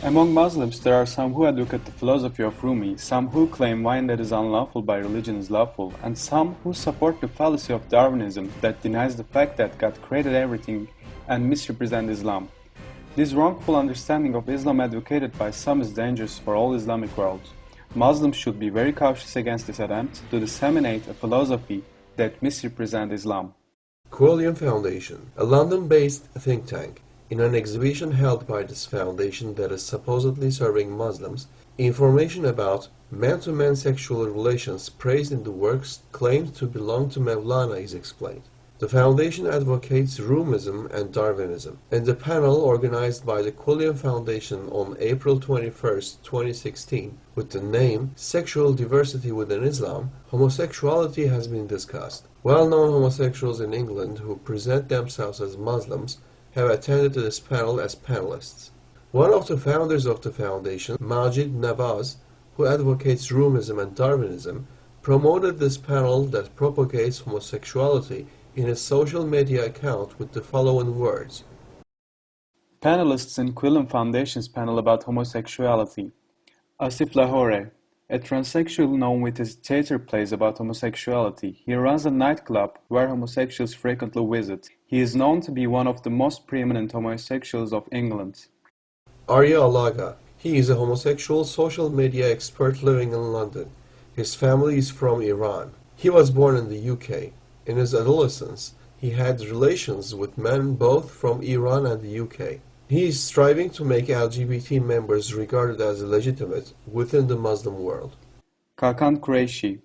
Among Muslims, there are some who advocate the philosophy of Rumi, some who claim wine that is unlawful by religion is lawful, and some who support the fallacy of Darwinism that denies the fact that God created everything and misrepresents Islam. This wrongful understanding of Islam advocated by some is dangerous for all Islamic world. Muslims should be very cautious against this attempt to disseminate a philosophy that misrepresents Islam. Quilliam Foundation, a London-based think tank, in an exhibition held by this foundation that is supposedly serving Muslims, information about man-to-man sexual relations praised in the works claimed to belong to Mevlana is explained. The foundation advocates Rumism and Darwinism. In the panel organized by the Quilliam Foundation on April 21, 2016, with the name Sexual Diversity Within Islam, homosexuality has been discussed. Well-known homosexuals in England who present themselves as Muslims have attended this panel as panelists. One of the founders of the foundation, Majid Nawaz, who advocates Rumism and Darwinism, promoted this panel that propagates homosexuality in his social media account with the following words. Panelists in Quilliam Foundation's panel about homosexuality. Asif Lahore, a transsexual known with his theater plays about homosexuality. He runs a nightclub where homosexuals frequently visit. He is known to be one of the most preeminent homosexuals of England. Arya Alaga. He is a homosexual social media expert living in London. His family is from Iran. He was born in the UK. In his adolescence, he had relations with men both from Iran and the UK. He is striving to make LGBT members regarded as legitimate within the Muslim world. Kakan Qureshi.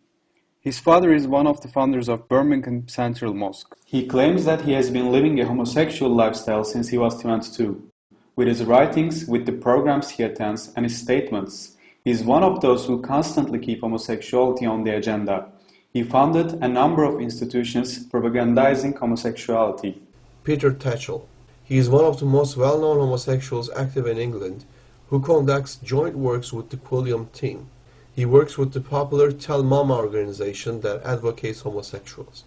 His father is one of the founders of Birmingham Central Mosque. He claims that he has been living a homosexual lifestyle since he was 22. With his writings, with the programs he attends, and his statements, he is one of those who constantly keep homosexuality on the agenda. He founded a number of institutions propagandizing homosexuality. Peter Tatchell. He is one of the most well-known homosexuals active in England who conducts joint works with the Quilliam team. He works with the popular Tell Mama organization that advocates homosexuals.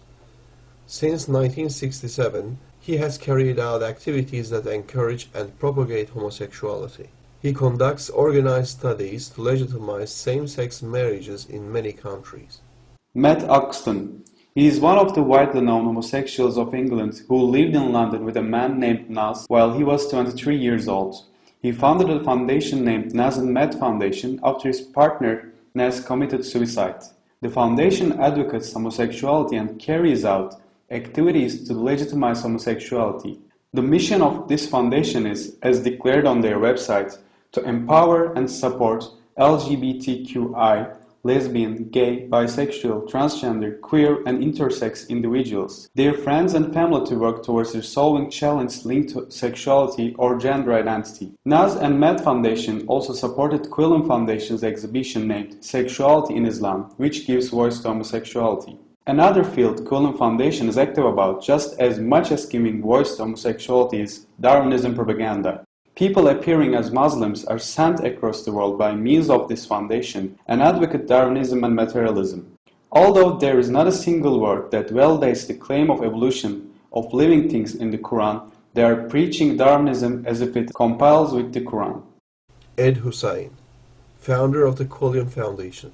Since 1967, he has carried out activities that encourage and propagate homosexuality. He conducts organized studies to legitimize same-sex marriages in many countries. Matt Oxton. He is one of the widely known homosexuals of England who lived in London with a man named Naz while he was 23 years old. He founded a foundation named Naz and Matt Foundation after his partner Naz committed suicide. The foundation advocates homosexuality and carries out activities to legitimize homosexuality. The mission of this foundation is, as declared on their website, to empower and support LGBTQI, lesbian, gay, bisexual, transgender, queer, and intersex individuals, their friends and family to work towards resolving challenges linked to sexuality or gender identity. Naz and Matt Foundation also supported Quilliam Foundation's exhibition named Sexuality in Islam, which gives voice to homosexuality. Another field Quilliam Foundation is active about just as much as giving voice to homosexuality is Darwinism propaganda. People appearing as Muslims are sent across the world by means of this foundation and advocate Darwinism and materialism. Although there is not a single word that validates the claim of evolution of living things in the Quran, they are preaching Darwinism as if it compiles with the Quran. Ed Hussein, founder of the Quilliam Foundation.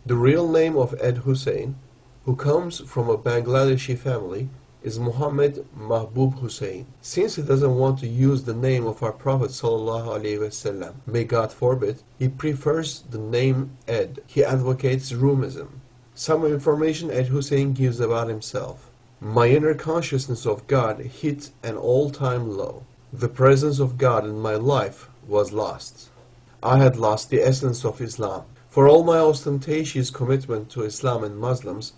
The real name of Ed Hussein, who comes from a Bangladeshi family, is Muhammad Mahbub Hussein. Since he doesn't want to use the name of our Prophet ﷺ, may God forbid, he prefers the name Ed. He advocates Rumism. Some information Ed Hussein gives about himself. My inner consciousness of God hit an all-time low. The presence of God in my life was lost. I had lost the essence of Islam. For all my ostentatious commitment to Islam and Muslims,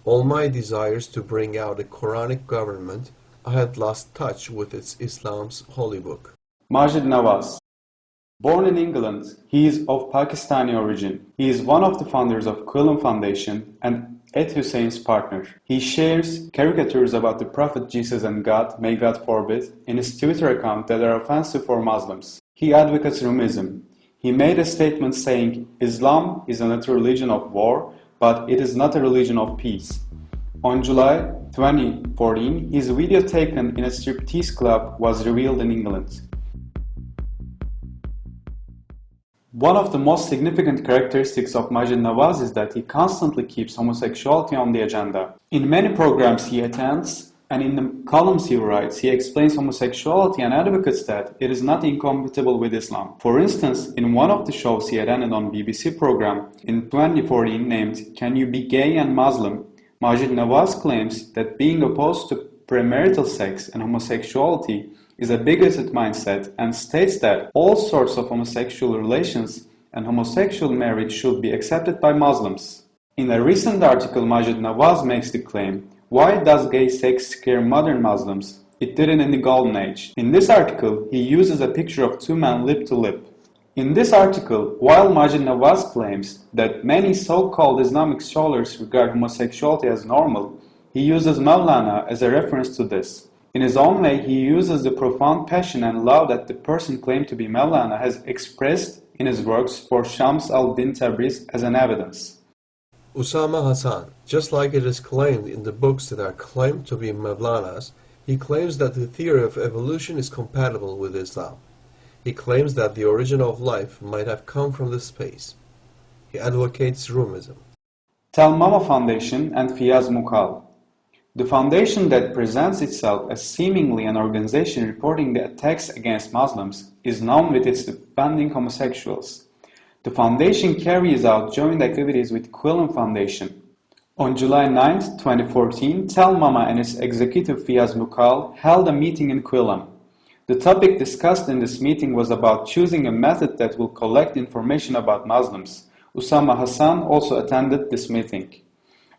all my desires to bring out a Quranic government, I had lost touch with its Islam's holy book. Majid Nawaz. Born in England, he is of Pakistani origin. He is one of the founders of Quilliam Foundation and Ed Hussein's partner. He shares caricatures about the Prophet Jesus and God, may God forbid, in his Twitter account that are offensive for Muslims. He advocates Rumism. He made a statement saying, Islam is not a religion of war, but it is not a religion of peace. On July 2014, his video taken in a striptease club was revealed in England. One of the most significant characteristics of Majid Nawaz is that he constantly keeps homosexuality on the agenda. In many programs he attends, and in the columns he writes, he explains homosexuality and advocates that it is not incompatible with Islam. For instance, in one of the shows he attended on BBC program in 2014 named Can You Be Gay and Muslim, Majid Nawaz claims that being opposed to premarital sex and homosexuality is a bigoted mindset and states that all sorts of homosexual relations and homosexual marriage should be accepted by Muslims. In a recent article, Majid Nawaz makes the claim, "Why does gay sex scare modern Muslims? It didn't in the Golden Age." In this article, he uses a picture of two men lip to lip. In this article, while Majid Nawaz claims that many so-called Islamic scholars regard homosexuality as normal, he uses Mevlana as a reference to this. In his own way, he uses the profound passion and love that the person claimed to be Mevlana has expressed in his works for Shams al-Din Tabriz as an evidence. Usama Hasan, just like it is claimed in the books that are claimed to be Mevlana's, he claims that the theory of evolution is compatible with Islam. He claims that the origin of life might have come from the space. He advocates Rumism. Tel Mama Foundation and Fiyaz Mughal. The foundation that presents itself as seemingly an organization reporting the attacks against Muslims is known with its defending homosexuals. The foundation carries out joint activities with Quillen Foundation. On July 9, 2014, Tel Mama and its executive Fiyaz Mughal held a meeting in Quillen. The topic discussed in this meeting was about choosing a method that will collect information about Muslims. Usama Hasan also attended this meeting.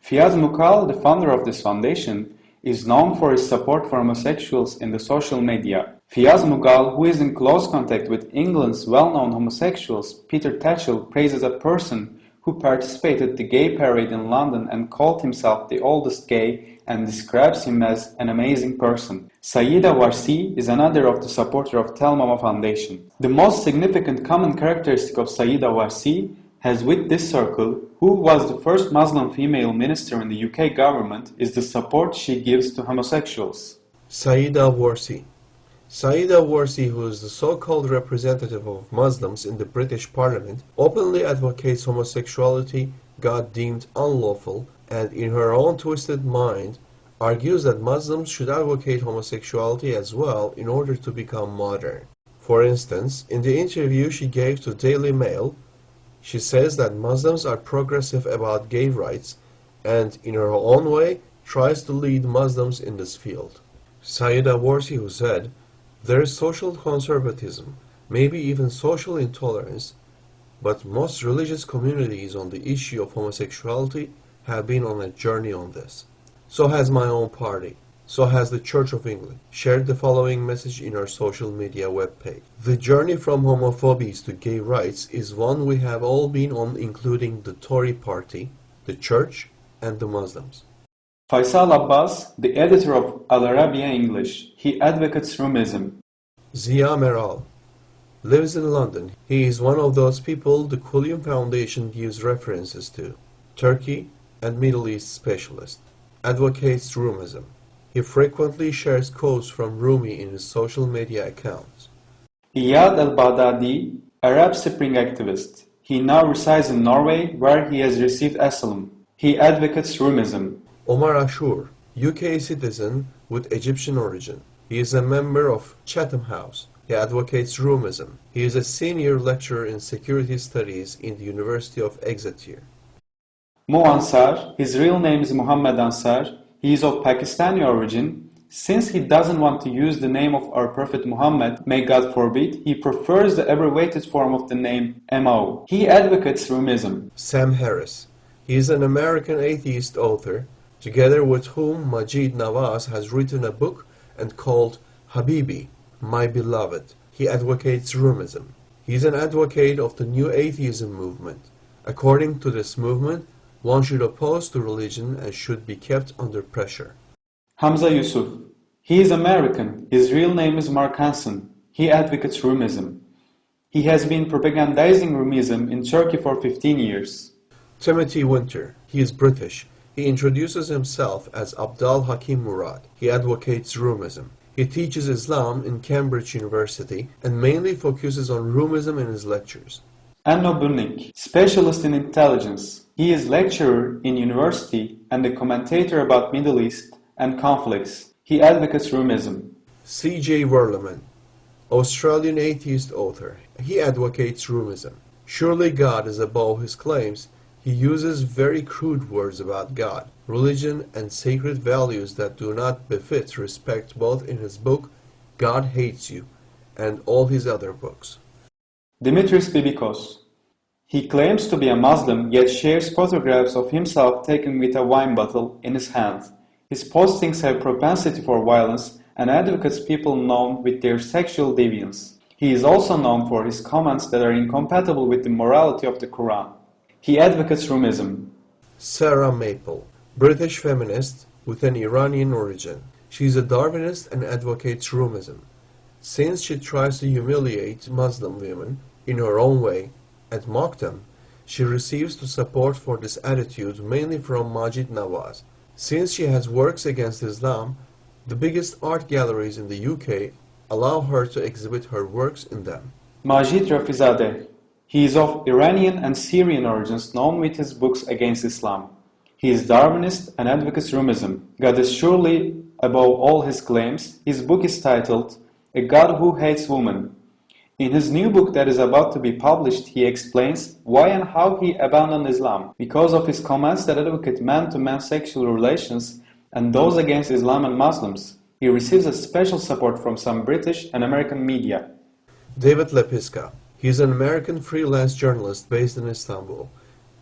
Fiyaz Mughal, the founder of this foundation, is known for his support for homosexuals in the social media. Fiyaz Mughal, who is in close contact with England's well-known homosexuals, Peter Tatchell, praises a person who participated in the gay parade in London and called himself the oldest gay and describes him as an amazing person. Sayyida Warsi is another of the supporters of Tel Mama Foundation. The most significant common characteristic of Sayyida Warsi has with this circle, who was the first Muslim female minister in the UK government, is the support she gives to homosexuals. Sayyida Warsi. Sayyida Warsi, who is the so-called representative of Muslims in the British Parliament, openly advocates homosexuality, God deemed unlawful, and in her own twisted mind, argues that Muslims should advocate homosexuality as well in order to become modern. For instance, in the interview she gave to Daily Mail, she says that Muslims are progressive about gay rights and, in her own way, tries to lead Muslims in this field. Sayyida Warsi, who said, "There is social conservatism, maybe even social intolerance, but most religious communities on the issue of homosexuality have been on a journey on this. So has my own party. So has the Church of England," shared the following message in her social media webpage. "The journey from homophobia to gay rights is one we have all been on, including the Tory party, the Church, and the Muslims." Faisal Abbas, the editor of Al Arabiya English, he advocates Rumism. Ziya Meral lives in London. He is one of those people the Quillen Foundation gives references to. Turkey and Middle East specialist. Advocates Rumism. He frequently shares quotes from Rumi in his social media accounts. EL-BAGHDADI, Arab Spring activist. He now resides in Norway, where he has received asylum. He advocates Rumism. Omar Ashur, UK citizen with Egyptian origin. He is a member of Chatham House. He advocates Rumism. He is a senior lecturer in security studies in the University of Exeter. Mo Ansar, his real name is Muhammad Ansar. He is of Pakistani origin. Since he doesn't want to use the name of our Prophet Muhammad, may God forbid, he prefers the abbreviated form of the name Mo. He advocates Rumism. Sam Harris. He is an American atheist author, together with whom Majid Nawaz has written a book and called Habibi, My Beloved. He advocates Rumism. He is an advocate of the new atheism movement. According to this movement, one should oppose to religion and should be kept under pressure. Hamza Yusuf. He is American. His real name is Mark Hansen. He advocates Rumism. He has been propagandizing Rumism in Turkey for 15 years. Timothy Winter. He is British. He introduces himself as Abdal Hakim Murad. He advocates Rumism. He teaches Islam in Cambridge University and mainly focuses on Rumism in his lectures. Enno Bunnik, specialist in intelligence. He is lecturer in university and a commentator about Middle East and conflicts. He advocates Roomism. C.J. Werleman, Australian atheist author. He advocates Roomism. Surely God is above his claims. He uses very crude words about God, religion, and sacred values that do not befit respect both in his book, God Hates You, and all his other books. Dimitris Bibikos. He claims to be a Muslim, yet shares photographs of himself taken with a wine bottle in his hand. His postings have propensity for violence and advocates people known with their sexual deviance. He is also known for his comments that are incompatible with the morality of the Quran. He advocates Roomism. Sarah Maple, British feminist with an Iranian origin. She is a Darwinist and advocates Roomism. Since she tries to humiliate Muslim women in her own way and mock them, she receives the support for this attitude mainly from Majid Nawaz. Since she has works against Islam, the biggest art galleries in the UK allow her to exhibit her works in them. Majid Rafizadeh. He is of Iranian and Syrian origins, known with his books against Islam. He is Darwinist and advocates Roomism. God is surely above all his claims. His book is titled A God Who Hates Women. In his new book that is about to be published, he explains why and how he abandoned Islam. Because of his comments that advocate man-to-man sexual relations and those against Islam and Muslims, he receives a special support from some British and American media. David Lepiska. He is an American freelance journalist based in Istanbul.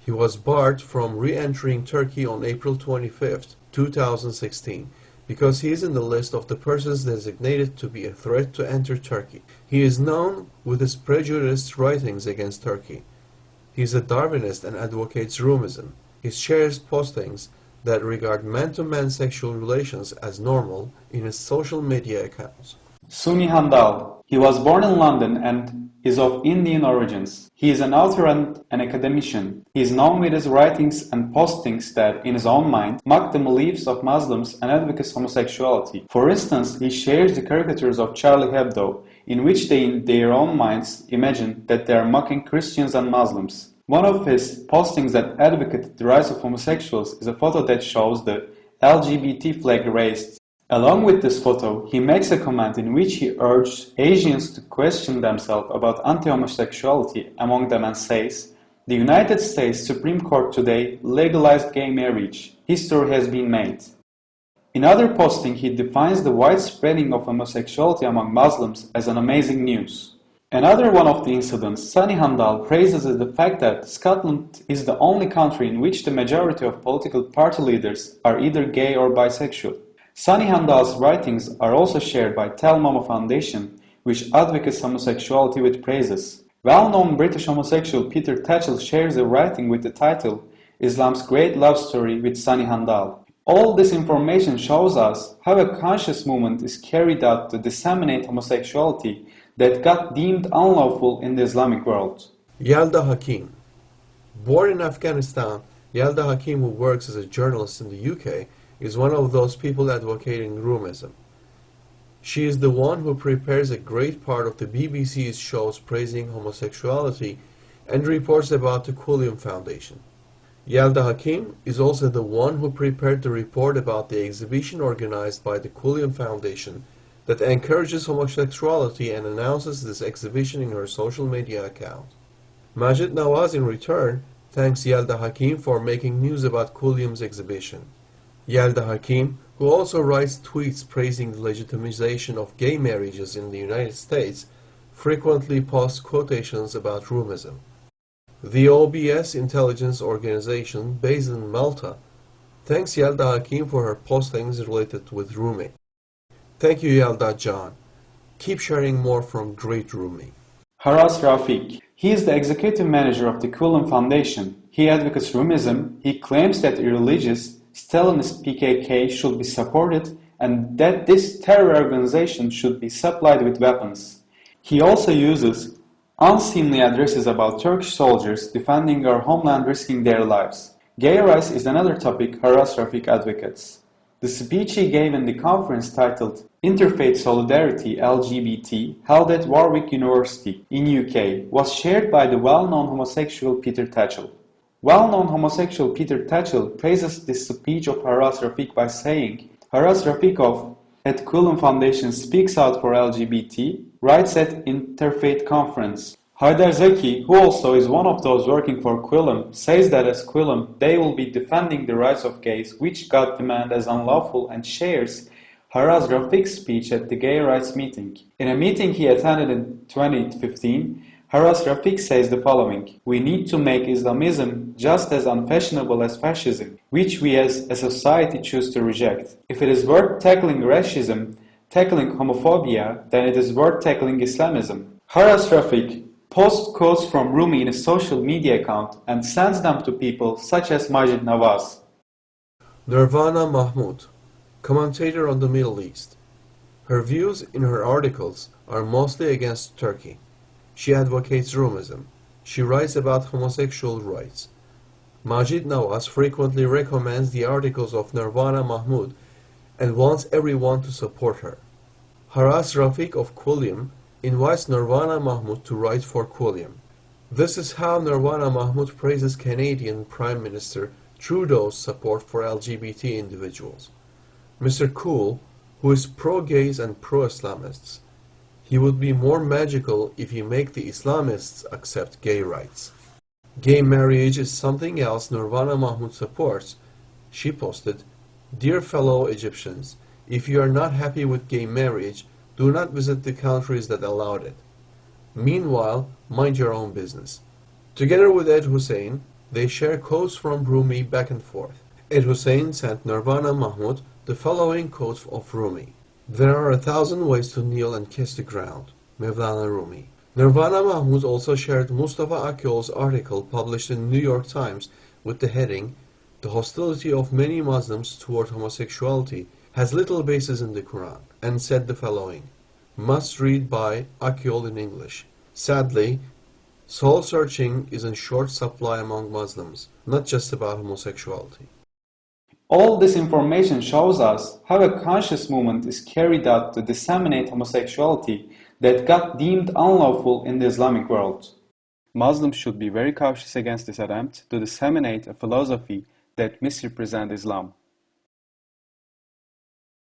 He was barred from re-entering Turkey on April 25, 2016, because he is in the list of the persons designated to be a threat to enter Turkey. He is known with his prejudiced writings against Turkey. He is a Darwinist and advocates Roomism. He shares postings that regard man-to-man sexual relations as normal in his social media accounts. Suni Handal. He was born in London and is of Indian origins. He is an author and an academician. He is known with his writings and postings that, in his own mind, mock the beliefs of Muslims and advocates homosexuality. For instance, he shares the caricatures of Charlie Hebdo, in which they, in their own minds, imagine that they are mocking Christians and Muslims. One of his postings that advocated the rise of homosexuals is a photo that shows the LGBT flag raised. Along with this photo, he makes a comment in which he urged Asians to question themselves about anti-homosexuality among them and says, "The United States Supreme Court today legalized gay marriage. History has been made." In other posting, he defines the widespreading of homosexuality among Muslims as an amazing news. Another one of the incidents, Sani Handal praises the fact that Scotland is the only country in which the majority of political party leaders are either gay or bisexual. Sani Handal's writings are also shared by Tel Momo Foundation, which advocates homosexuality with praises. Well-known British homosexual Peter Tatchell shares a writing with the title Islam's Great Love Story with Sani Handal. All this information shows us how a conscious movement is carried out to disseminate homosexuality that got deemed unlawful in the Islamic world. Yelda Hakim. Born in Afghanistan, Yelda Hakim, who works as a journalist in the UK, is one of those people advocating Roomism. She is the one who prepares a great part of the BBC's shows praising homosexuality and reports about the Quilliam Foundation. Yelda Hakim is also the one who prepared the report about the exhibition organized by the Quilliam Foundation that encourages homosexuality and announces this exhibition in her social media account. Majid Nawaz, in return, thanks Yelda Hakim for making news about Quilliam's exhibition. Yelda Hakim, who also writes tweets praising the legitimization of gay marriages in the United States, frequently posts quotations about Roomism. The OBS intelligence organization based in Malta thanks Yelda Hakim for her postings related with Rumi. Thank you, Yelda John. Keep sharing more from great Rumi. Haras Rafiq. He is the executive manager of the Quilliam Foundation. He advocates Roomism. He claims that irreligious Stalinist PKK should be supported and that this terror organization should be supplied with weapons. He also uses unseemly addresses about Turkish soldiers defending our homeland risking their lives. Gay rights is another topic Haras Rafiq advocates. The speech he gave in the conference titled Interfaith Solidarity LGBT, held at Warwick University in UK, was shared by the well-known homosexual Peter Tatchell. Well-known homosexual Peter Tatchell praises this speech of Haras Rafiq by saying, Haras Rafiqov at Quillen Foundation speaks out for LGBT, writes at Interfaith Conference. Haydar Zaki, who also is one of those working for Quillen, says that as Quillen they will be defending the rights of gays, which God demands as unlawful, and shares Haras Rafiq's speech at the gay rights meeting. In a meeting he attended in 2015, Haras Rafiq says the following: "We need to make Islamism just as unfashionable as fascism, which we as a society choose to reject. If it is worth tackling racism, tackling homophobia, then it is worth tackling Islamism." Haras Rafiq posts quotes from Rumi in a social media account and sends them to people such as Majid Nawaz. Nirvana Mahmood, commentator on the Middle East. Her views in her articles are mostly against Turkey. She advocates Rumism. She writes about homosexual rights. Majid Nawaz frequently recommends the articles of Nirvana Mahmood and wants everyone to support her. Haras Rafiq of Quilliam invites Nirvana Mahmood to write for Quilliam. This is how Nirvana Mahmood praises Canadian Prime Minister Trudeau's support for LGBT individuals. Mr. Cool, who is pro-gays and pro-Islamists, he would be more magical if he make the Islamists accept gay rights. Gay marriage is something else Nirvana Mahmood supports. She posted, "Dear fellow Egyptians, if you are not happy with gay marriage, do not visit the countries that allowed it. Meanwhile, mind your own business." Together with Ed Hussein, they share quotes from Rumi back and forth. Ed Hussein sent Nirvana Mahmood the following quotes of Rumi: "There are 1,000 ways to kneel and kiss the ground." Mevlana Rumi. Nirvana Mahmood also shared Mustafa Akyol's article published in the New York Times with the heading, "The hostility of many Muslims toward homosexuality has little basis in the Quran," and said the following: "Must read by Akyol in English. Sadly, soul searching is in short supply among Muslims, not just about homosexuality." All this information shows us how a conscious movement is carried out to disseminate homosexuality that got deemed unlawful in the Islamic world. Muslims should be very cautious against this attempt to disseminate a philosophy that misrepresents Islam.